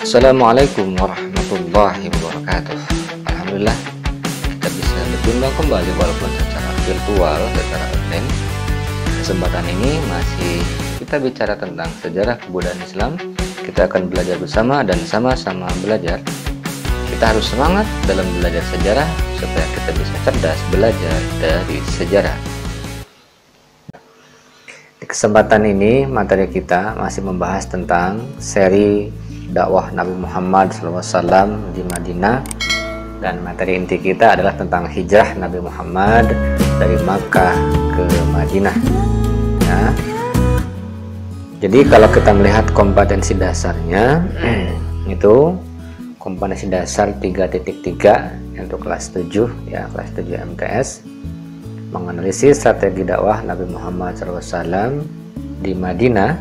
Assalamualaikum warahmatullahi wabarakatuh. Alhamdulillah kita bisa berjumpa kembali walaupun secara virtual, secara online. Kesempatan ini masih kita bicara tentang sejarah kebudayaan Islam. Kita akan belajar bersama dan sama-sama belajar. Kita harus semangat dalam belajar sejarah supaya kita bisa cerdas belajar dari sejarah. Di kesempatan ini materi kita masih membahas tentang seri dakwah Nabi Muhammad SAW di Madinah, dan materi inti kita adalah tentang hijrah Nabi Muhammad dari Makkah ke Madinah ya. Jadi kalau kita melihat kompetensi dasarnya itu kompetensi dasar 3.3 untuk kelas 7 ya, kelas 7 MTS, menganalisis strategi dakwah Nabi Muhammad SAW di Madinah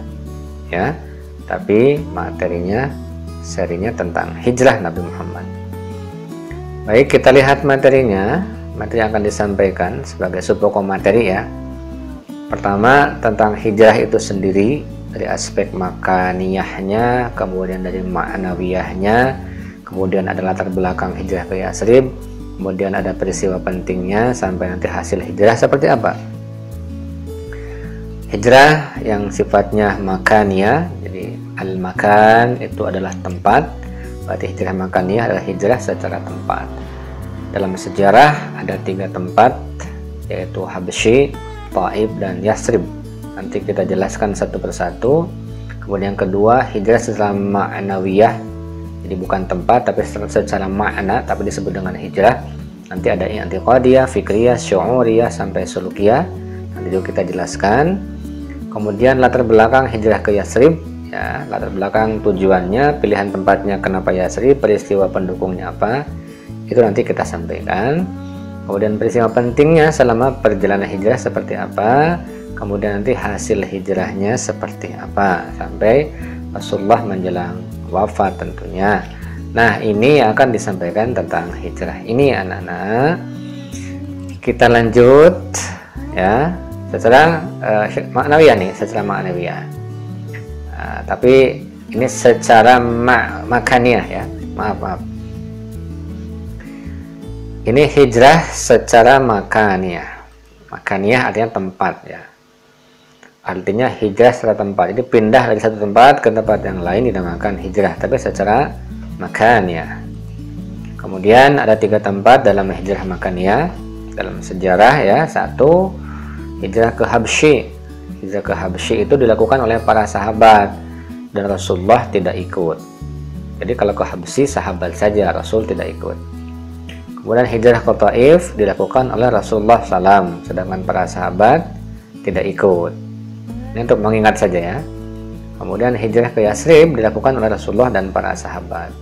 ya. Tapi materinya serinya tentang hijrah Nabi Muhammad. Baik, kita lihat materinya. Materi yang akan disampaikan sebagai subpokok materi ya. Pertama, tentang hijrah itu sendiri dari aspek makaniyahnya, kemudian dari ma'nawiyahnya, kemudian ada latar belakang hijrah ke Yasrib, kemudian ada peristiwa pentingnya sampai nanti hasil hijrah seperti apa. Hijrah yang sifatnya makaniyah, jadi al-makan itu adalah tempat, berarti hijrah makaniyah adalah hijrah secara tempat. Dalam sejarah ada 3 tempat, yaitu Habsyi, Taif, dan Yasrib. Nanti kita jelaskan satu persatu. Kemudian yang kedua, hijrah secara ma'nawiyah, jadi bukan tempat tapi secara makna, tapi disebut dengan hijrah. Nanti ada i'tiqadiyah, fikriyah, syu'uriyah sampai sulukiyah. Nanti juga kita jelaskan. Kemudian latar belakang hijrah ke Yasrib ya, latar belakang tujuannya, pilihan tempatnya kenapa Yasrib, peristiwa pendukungnya apa, itu nanti kita sampaikan. Kemudian peristiwa pentingnya selama perjalanan hijrah seperti apa, kemudian nanti hasil hijrahnya seperti apa sampai Rasulullah menjelang wafat tentunya. Nah, ini akan disampaikan tentang hijrah ini anak-anak. Kita lanjut ya, secara maknawiyah nih, secara maknawiyah. Tapi ini secara makaniyah ya, maaf. Ini hijrah secara makaniyah. Makaniyah artinya tempat ya. Artinya hijrah secara tempat. Jadi pindah dari satu tempat ke tempat yang lain dinamakan hijrah, tapi secara makaniyah. Kemudian ada 3 tempat dalam hijrah makaniyah dalam sejarah ya. 1, hijrah ke Habsyi. Hijrah ke Habsyi itu dilakukan oleh para sahabat dan Rasulullah tidak ikut. Jadi kalau ke Habsyi sahabat saja, Rasul tidak ikut. Kemudian hijrah ke Taif dilakukan oleh Rasulullah SAW, sedangkan para sahabat tidak ikut. Ini untuk mengingat saja ya. Kemudian hijrah ke Yasrib dilakukan oleh Rasulullah dan para sahabat.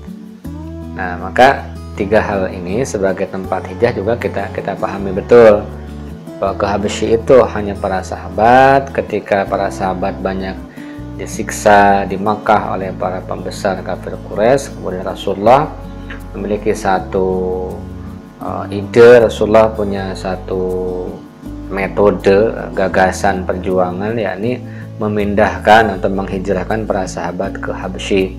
Nah, maka 3 hal ini sebagai tempat hijrah juga kita pahami betul. Bahwa ke Habsyi itu hanya para sahabat, ketika para sahabat banyak disiksa di Makkah oleh para pembesar kafir Quraisy. Kemudian Rasulullah memiliki satu ide, Rasulullah punya satu metode gagasan perjuangan, yakni memindahkan atau menghijrahkan para sahabat ke Habsyi.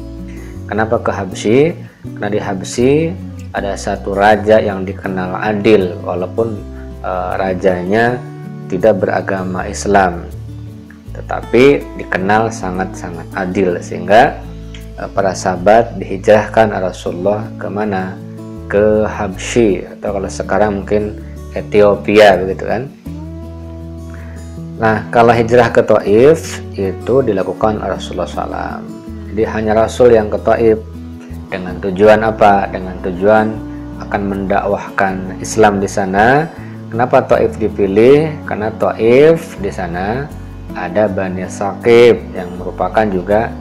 Kenapa ke Habsyi? Karena di Habsyi ada satu raja yang dikenal adil, walaupun rajanya tidak beragama Islam, tetapi dikenal sangat-sangat adil, sehingga para sahabat dihijrahkan Rasulullah ke mana? Ke Habsyi, atau kalau sekarang mungkin Ethiopia begitu kan. Nah, kalau hijrah ke Taif itu dilakukan Rasulullah SAW. Jadi hanya Rasul yang ke Taif. Dengan tujuan apa? Dengan tujuan akan mendakwahkan Islam di sana. Kenapa Taif dipilih? Karena Taif di sana ada Bani Saqif yang merupakan juga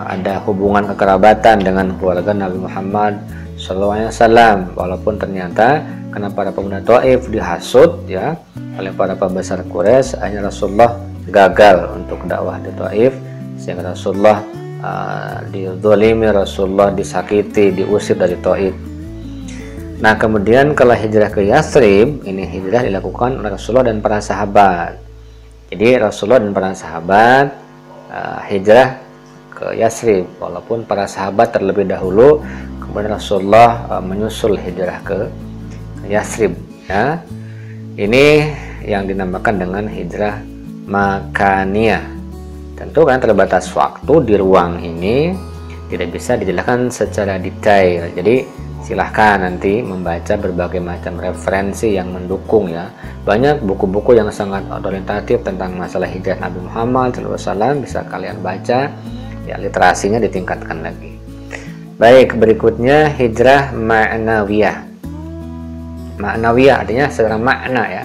ada hubungan kekerabatan dengan keluarga Nabi Muhammad SAW. Walaupun ternyata karena para pemuda Taif dihasut ya oleh para pembesar Quraisy, hanya Rasulullah gagal untuk dakwah di Taif, sehingga Rasulullah dizalimi, Rasulullah disakiti, diusir dari Taif. Nah, kemudian kalau hijrah ke Yasrib, ini hijrah dilakukan oleh Rasulullah dan para sahabat. Jadi Rasulullah dan para sahabat hijrah ke Yasrib, walaupun para sahabat terlebih dahulu, kemudian Rasulullah menyusul hijrah ke Yasrib ya. Ini yang dinamakan dengan hijrah makaniyah. Tentu kan terbatas waktu di ruang ini, tidak bisa dijelaskan secara detail. Jadi silahkan nanti membaca berbagai macam referensi yang mendukung ya. Banyak buku-buku yang sangat otoritatif tentang masalah hijrah Nabi Muhammad SAW, bisa kalian baca ya, literasinya ditingkatkan lagi. Baik, berikutnya hijrah ma'nawiyah. Ma'nawiyah artinya secara makna ya,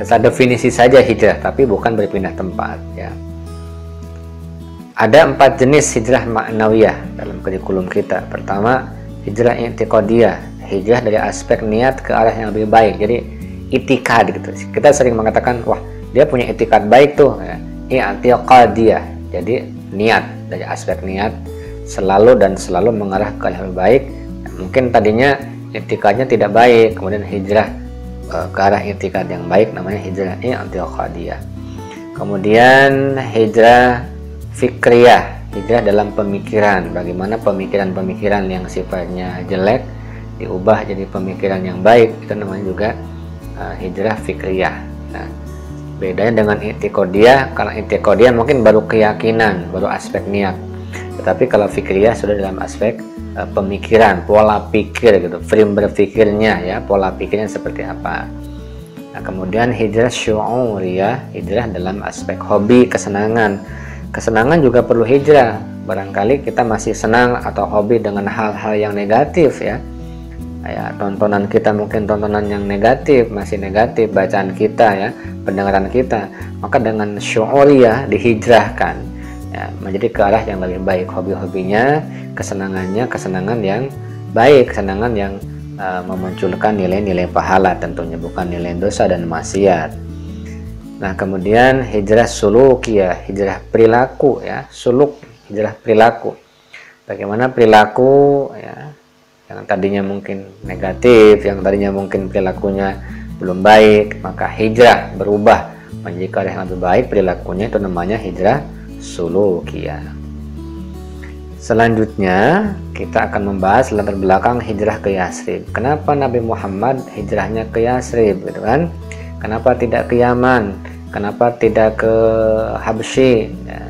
secara definisi saja hijrah, tapi bukan berpindah tempat ya. Ada 4 jenis hijrah ma'nawiyah dalam kurikulum kita. Pertama, hijrah i'tiqadiyah, hijrah dari aspek niat ke arah yang lebih baik. Jadi itikad gitu. Kita sering mengatakan, wah dia punya itikad baik tuh ya. I'tiqadiyah, jadi niat, dari aspek niat selalu mengarah ke arah yang lebih baik. Mungkin tadinya itikadnya tidak baik, kemudian hijrah ke arah itikad yang baik, namanya hijrah i'tiqadiyah. Kemudian hijrah fikriyah, hijrah dalam pemikiran, bagaimana pemikiran-pemikiran yang sifatnya jelek diubah jadi pemikiran yang baik, itu namanya juga hijrah fikriyah. Nah, bedanya dengan i'tiqadiyah, kalau i'tiqadiyah mungkin baru keyakinan, baru aspek niat, tetapi kalau fikriyah sudah dalam aspek pemikiran, pola pikir gitu, frame berpikirnya ya, pola pikirnya seperti apa. Nah, kemudian hijrah syu'uriyah, hijrah dalam aspek hobi, kesenangan. Kesenangan juga perlu hijrah. Barangkali kita masih senang atau hobi dengan hal-hal yang negatif ya. Ya, tontonan kita mungkin tontonan yang negatif, masih negatif, bacaan kita ya, pendengaran kita. Maka dengan syu'uriyah dihijrahkan ya, menjadi ke arah yang lebih baik. Hobi-hobinya, kesenangannya, kesenangan yang baik, kesenangan yang memunculkan nilai-nilai pahala tentunya, bukan nilai dosa dan maksiat. Nah, kemudian hijrah sulukiyah, hijrah perilaku ya, suluk, hijrah perilaku. Bagaimana perilaku ya, yang tadinya mungkin negatif, yang tadinya mungkin perilakunya belum baik, maka hijrah berubah menjadi ke arah yang lebih baik perilakunya, itu namanya hijrah sulukiyah. Selanjutnya kita akan membahas latar belakang hijrah ke Yasrib. Kenapa Nabi Muhammad hijrahnya ke Yasrib gitu kan? Kenapa tidak ke Yaman? Kenapa tidak ke Habsyi ya,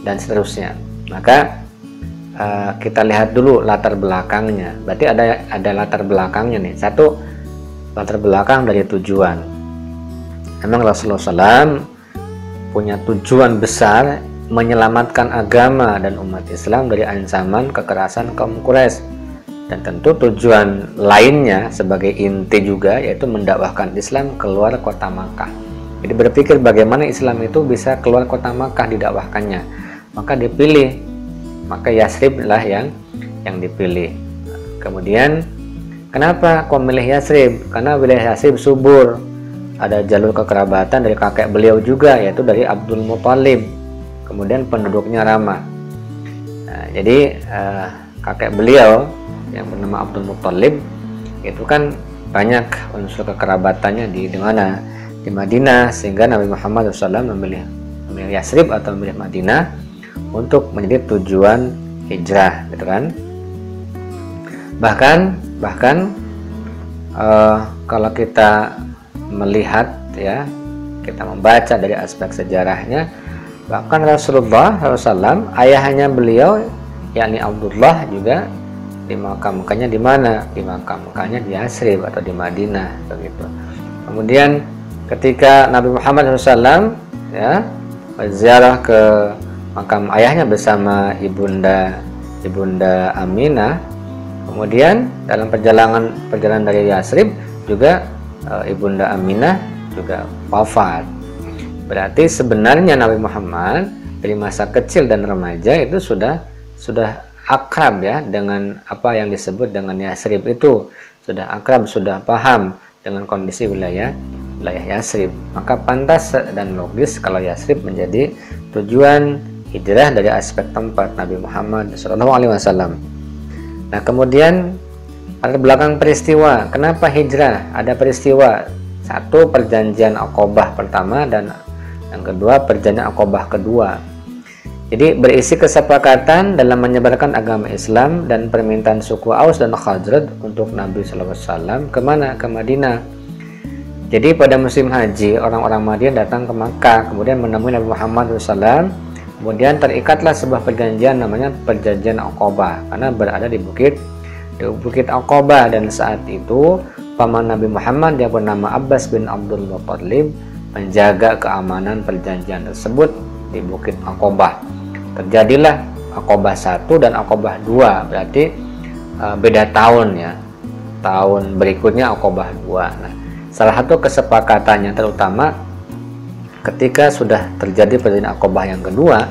dan seterusnya. Maka kita lihat dulu latar belakangnya. Berarti ada latar belakangnya nih. Satu, latar belakang dari tujuan. Memang Rasulullah SAW punya tujuan besar menyelamatkan agama dan umat Islam dari ancaman kekerasan kaum Quraisy. Dan tentu tujuan lainnya sebagai inti juga, yaitu mendakwahkan Islam keluar kota Makkah. Jadi berpikir bagaimana Islam itu bisa keluar kota Makkah didakwahkannya. Maka dipilih, maka Yasrib lah yang dipilih. Kemudian kenapa kok milih Yasrib? Karena wilayah Yasrib subur, ada jalur kekerabatan dari kakek beliau juga, yaitu dari Abdul Muthalib. Kemudian penduduknya ramah. Nah, jadi kakek beliau yang bernama Abdul Muthalib itu kan banyak unsur kekerabatannya di mana? Di Madinah, sehingga Nabi Muhammad SAW memilih Yasrib atau memilih Madinah untuk menjadi tujuan hijrah gitu kan. Bahkan kalau kita melihat ya, kita membaca dari aspek sejarahnya, bahkan Rasulullah SAW, ayahnya beliau yakni Abdullah juga dimakamkannya di mana? Dimakamkannya di Yasrib atau di Madinah begitu. Kemudian ketika Nabi Muhammad SAW ya berziarah ke makam ayahnya bersama ibunda Aminah, kemudian dalam perjalanan dari Yasrib juga ibunda Aminah juga wafat. Berarti sebenarnya Nabi Muhammad dari masa kecil dan remaja itu sudah akrab ya dengan apa yang disebut dengan Yasrib itu, sudah akrab, sudah paham dengan kondisi wilayah Yasrib. Maka pantas dan logis kalau Yasrib menjadi tujuan hijrah dari aspek tempat Nabi Muhammad SAW. Nah, kemudian ada belakang peristiwa. Kenapa hijrah? Ada peristiwa. Satu, perjanjian Aqabah pertama, dan yang kedua perjanjian Aqabah kedua. Jadi berisi kesepakatan dalam menyebarkan agama Islam dan permintaan suku Aus dan Khazraj untuk Nabi SAW kemana? Ke Madinah. Jadi pada musim haji orang-orang Madinah datang ke Makkah, kemudian menemui Nabi Muhammad SAW. Kemudian terikatlah sebuah perjanjian namanya Perjanjian Aqabah, karena berada di Bukit Aqabah. Dan saat itu paman Nabi Muhammad yang bernama Abbas bin Abdul Muttalib menjaga keamanan perjanjian tersebut di Bukit Aqabah. Terjadilah Aqabah 1 dan Aqabah 2, berarti beda tahun ya. Tahun berikutnya Aqabah 2. Nah, salah satu kesepakatannya terutama ketika sudah terjadi perjanjian Aqabah yang kedua,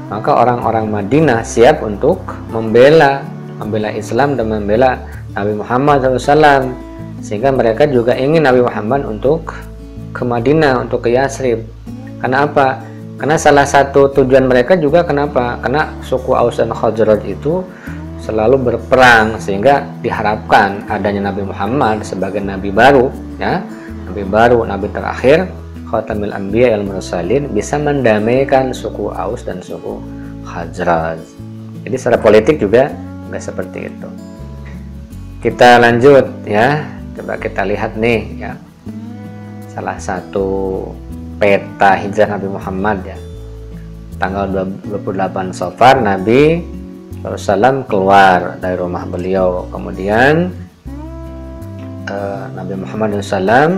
maka orang-orang Madinah siap untuk membela Islam dan membela Nabi Muhammad SAW, sehingga mereka juga ingin Nabi Muhammad untuk ke Madinah, untuk ke Yathrib. Karena apa? Karena salah satu tujuan mereka juga kenapa? Karena suku Aus dan Khazraj itu selalu berperang, sehingga diharapkan adanya Nabi Muhammad sebagai nabi baru ya, nabi terakhir, Khatamil Anbiya wal Mursalin, bisa mendamaikan suku Aus dan suku Khazraj. Jadi secara politik juga seperti itu. Kita lanjut ya, coba kita lihat nih ya, salah satu peta hijrah Nabi Muhammad ya. Tanggal 28 Safar Nabi SAW keluar dari rumah beliau. Kemudian Nabi Muhammad SAW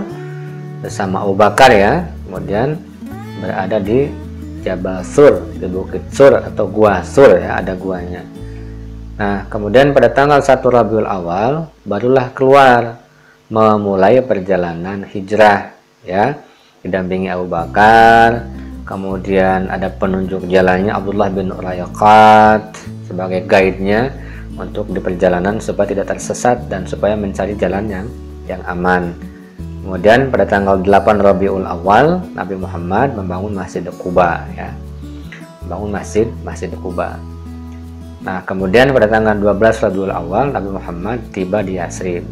bersama Abu Bakar ya, kemudian berada di Jabal Sur, di Bukit Sur atau Gua Sur ya, ada guanya. Nah, kemudian pada tanggal 1 Rabiul Awal barulah keluar memulai perjalanan hijrah ya, didampingi Abu Bakar. Kemudian ada penunjuk jalannya Abdullah bin Urayqat sebagai guide-nya untuk di perjalanan supaya tidak tersesat dan supaya mencari jalan yang aman. Kemudian pada tanggal 8 Rabiul Awal Nabi Muhammad membangun Masjid Quba ya. Membangun Masjid Quba. Nah, kemudian pada tanggal 12 Rabiul Awal Nabi Muhammad tiba di Yathrib.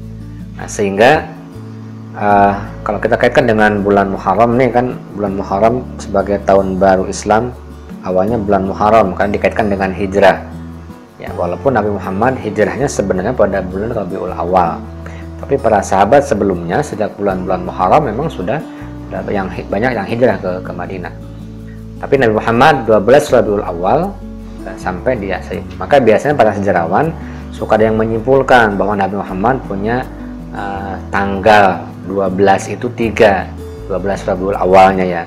Nah, sehingga kalau kita kaitkan dengan bulan Muharram nih kan, bulan Muharram sebagai tahun baru Islam, awalnya bulan Muharram kan dikaitkan dengan hijrah ya, walaupun Nabi Muhammad hijrahnya sebenarnya pada bulan Rabiul Awal, tapi para sahabat sebelumnya sejak bulan-bulan Muharram memang sudah banyak yang hijrah ke Madinah. Tapi Nabi Muhammad 12 Rabiul Awal sampai di Yathrib. Maka biasanya para sejarawan suka ada yang menyimpulkan bahwa Nabi Muhammad punya tanggal 12 itu 12 Rabiul Awalnya ya.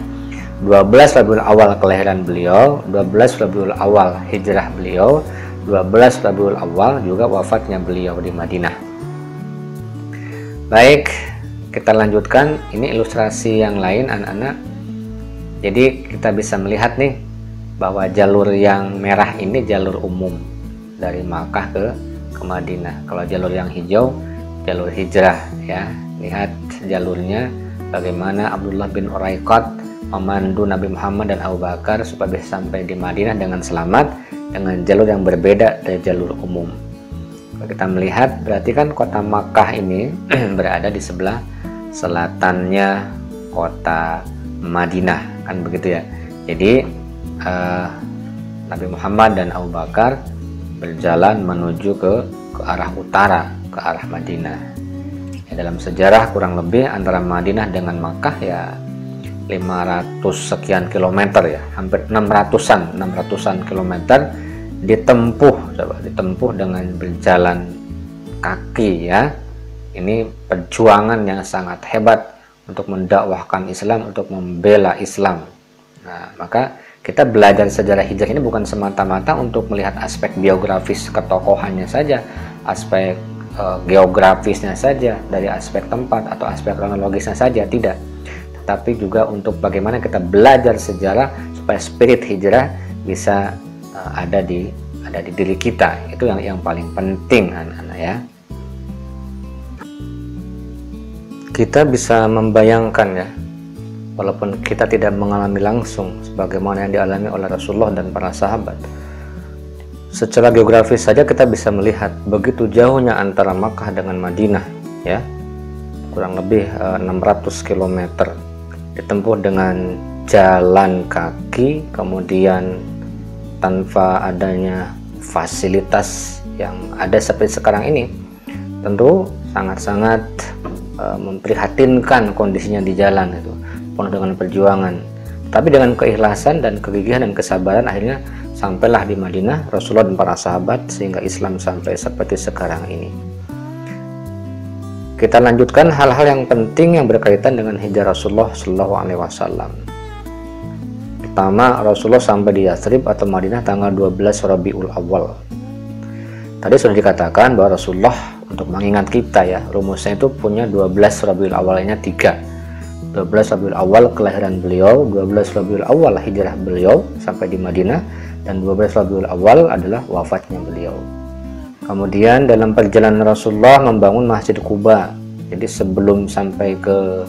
12 Rabiul Awal kelahiran beliau, 12 Rabiul Awal hijrah beliau, 12 Rabiul Awal juga wafatnya beliau di Madinah. Baik, kita lanjutkan. Ini ilustrasi yang lain anak-anak. Jadi kita bisa melihat nih bahwa jalur yang merah ini jalur umum dari Makkah ke Madinah. Kalau jalur yang hijau jalur hijrah ya. Lihat jalurnya bagaimana Abdullah bin Urayqat memandu Nabi Muhammad dan Abu Bakar supaya bisa sampai di Madinah dengan selamat dengan jalur yang berbeda dari jalur umum. Kalau kita melihat berarti kan kota Makkah ini berada di sebelah selatannya kota Madinah kan begitu ya. Jadi Nabi Muhammad dan Abu Bakar berjalan menuju ke arah utara, ke arah Madinah. Ya, dalam sejarah kurang lebih antara Madinah dengan Makkah ya 500 sekian kilometer ya, hampir 600-an kilometer ditempuh dengan berjalan kaki ya. Ini perjuangan yang sangat hebat untuk mendakwahkan Islam, untuk membela Islam. Nah, maka kita belajar sejarah hijrah ini bukan semata-mata untuk melihat aspek biografis ketokohannya saja, aspek geografisnya saja, dari aspek tempat atau aspek kronologisnya saja, tidak, tetapi juga untuk bagaimana kita belajar sejarah supaya spirit hijrah bisa ada di diri kita. Itu yang paling penting anak-anak ya. Kita bisa membayangkan ya, walaupun kita tidak mengalami langsung sebagaimana yang dialami oleh Rasulullah dan para sahabat, secara geografis saja kita bisa melihat begitu jauhnya antara Makkah dengan Madinah ya, kurang lebih 600 km ditempuh dengan jalan kaki, kemudian tanpa adanya fasilitas yang ada seperti sekarang ini, tentu sangat-sangat memprihatinkan kondisinya di jalan itu, penuh dengan perjuangan. Tapi dengan keikhlasan dan kegigihan dan kesabaran, akhirnya sampailah di Madinah Rasulullah dan para sahabat, sehingga Islam sampai seperti sekarang ini. Kita lanjutkan hal-hal yang penting yang berkaitan dengan hijrah Rasulullah Shallallahu Alaihi Wasallam. Pertama, Rasulullah sampai di Yathrib atau Madinah tanggal 12 Rabiul Awal. Tadi sudah dikatakan bahwa Rasulullah, untuk mengingat kita ya, rumusnya itu punya 12 Rabiul Awalnya 3. 12 Rabiul Awal kelahiran beliau, 12 Rabiul Awal hijrah beliau sampai di Madinah, dan 12 Rabiul Awal adalah wafatnya beliau. Kemudian dalam perjalanan Rasulullah membangun Masjid Quba. Jadi sebelum sampai ke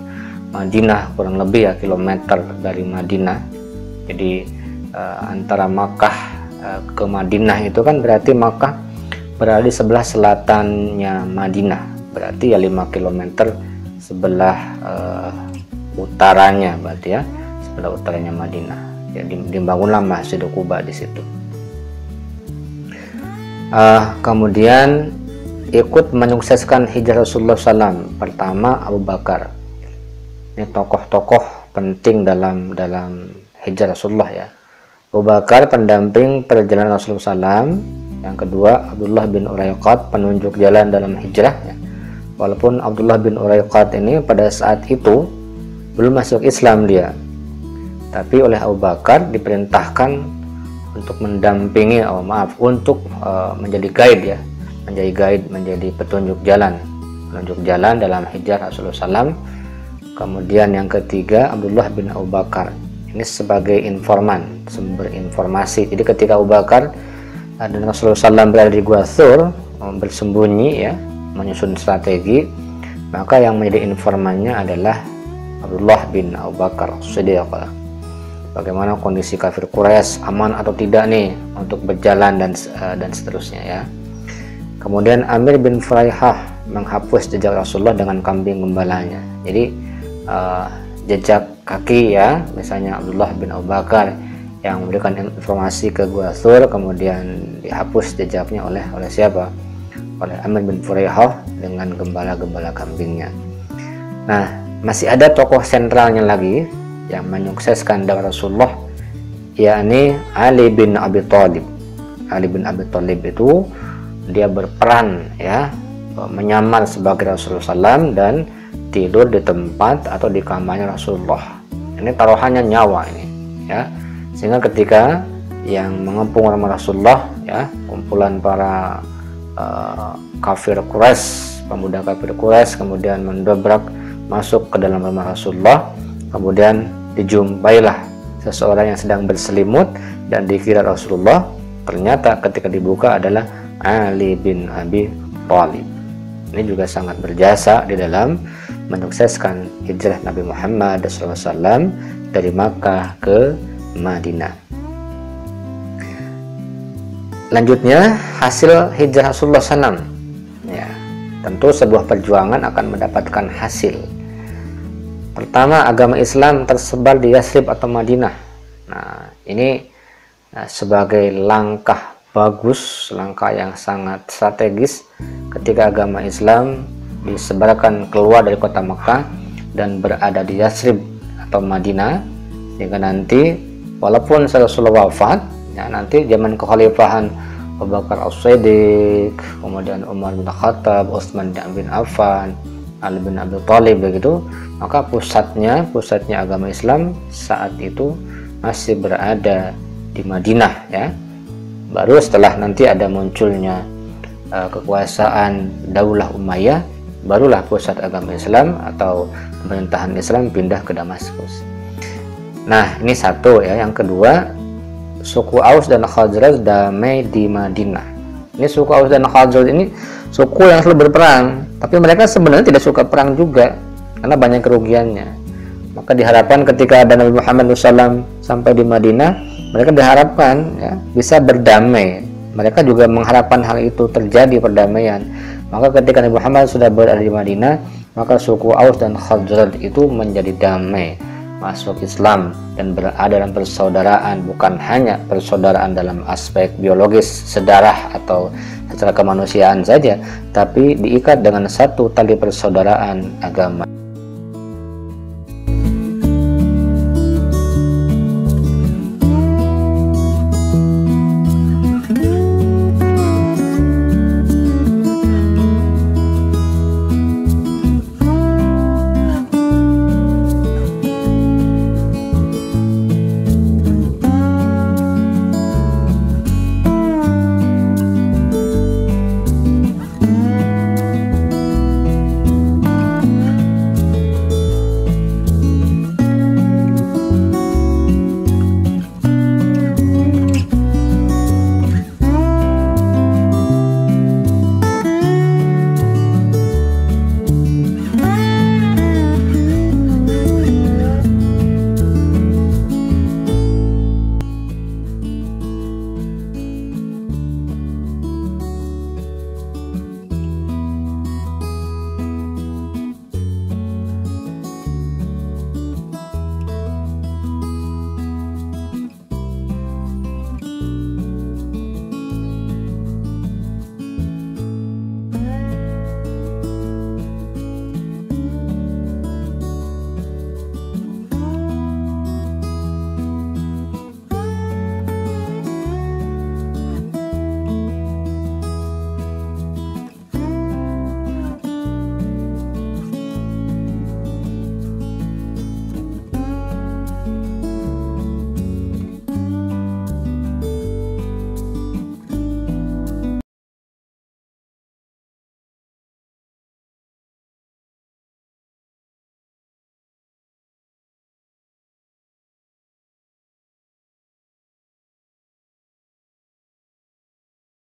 Madinah, kurang lebih ya kilometer dari Madinah. Jadi antara Makkah ke Madinah itu kan berarti Makkah berada di sebelah selatannya Madinah. Berarti ya 5 km sebelah utaranya, berarti ya sebelah utaranya Madinah. Jadi dibangunlah Masjid Quba di situ. Kemudian ikut menyukseskan hijrah Rasulullah SAW. Pertama Abu Bakar. Ini tokoh-tokoh penting dalam hijrah Rasulullah ya. Abu Bakar pendamping perjalanan Rasulullah SAW. Yang kedua Abdullah bin Uraiqat, penunjuk jalan dalam hijrah ya. Walaupun Abdullah bin Uraiqat ini pada saat itu belum masuk Islam dia, tapi oleh Abu Bakar diperintahkan untuk mendampingi, untuk menjadi guide ya, menjadi petunjuk jalan dalam hijrah Rasulullah SAW. Kemudian yang ketiga Abdullah bin Abu Bakar, ini sebagai informan, sumber informasi. Jadi ketika Abu Bakar dan Rasulullah SAW berada di Gua Thur, bersembunyi ya, menyusun strategi, maka yang menjadi informannya adalah Abdullah bin Abu Bakar Siddiq. Bagaimana kondisi kafir Quraisy, aman atau tidak nih untuk berjalan dan seterusnya ya. Kemudian Amir bin Furaihah menghapus jejak Rasulullah dengan kambing gembalanya. Jadi jejak kaki ya, misalnya Abdullah bin Abu Bakar yang memberikan informasi ke Gua Thur, kemudian dihapus jejaknya oleh siapa? Oleh Amir bin Furaihah dengan gembala-gembala kambingnya. Nah, masih ada tokoh sentralnya lagi yang menyukseskan dakwah Rasulullah, yakni Ali bin Abi Thalib. Ali bin Abi Thalib itu dia berperan ya, menyamar sebagai Rasulullah SAW dan tidur di tempat atau di kamarnya Rasulullah. Ini taruhannya nyawa ini ya, sehingga ketika yang mengepung rumah Rasulullah ya, kumpulan para kafir Quraisy, pemuda kafir Quraisy kemudian mendobrak masuk ke dalam rumah Rasulullah, kemudian dijumpailah seseorang yang sedang berselimut dan dikira Rasulullah. Ternyata ketika dibuka adalah Ali bin Abi Thalib. Ini juga sangat berjasa di dalam menyukseskan hijrah Nabi Muhammad SAW dari Makkah ke Madinah. Lanjutnya hasil hijrah Rasulullah SAW ya, tentu sebuah perjuangan akan mendapatkan hasil. Pertama, agama Islam tersebar di Yathrib atau Madinah. Nah, ini sebagai langkah bagus, langkah yang sangat strategis ketika agama Islam disebarkan keluar dari kota Mekah dan berada di Yathrib atau Madinah, sehingga nanti walaupun Rasulullah wafat ya, nanti zaman kekhalifahan Abu Bakar As-Siddiq, kemudian Umar bin Khattab, Utsman bin Affan, Ali bin Abi Thalib begitu, maka pusatnya agama Islam saat itu masih berada di Madinah ya. Baru setelah nanti ada munculnya kekuasaan Daulah Umayyah, barulah pusat agama Islam atau pemerintahan Islam pindah ke Damaskus. Nah, ini satu ya. Yang kedua, suku Aus dan Khazraj damai di Madinah. Ini suku Aus dan Khazraj ini suku yang selalu berperang, tapi mereka sebenarnya tidak suka perang juga karena banyak kerugiannya. Maka diharapkan ketika ada Nabi Muhammad SAW sampai di Madinah, mereka diharapkan ya bisa berdamai. Mereka juga mengharapkan hal itu terjadi, perdamaian. Maka ketika Nabi Muhammad sudah berada di Madinah, maka suku Aus dan Khazraj itu menjadi damai. masuk Islam dan berada dalam persaudaraan, bukan hanya persaudaraan dalam aspek biologis sedarah atau secara kemanusiaan saja, tapi diikat dengan satu tali persaudaraan agama.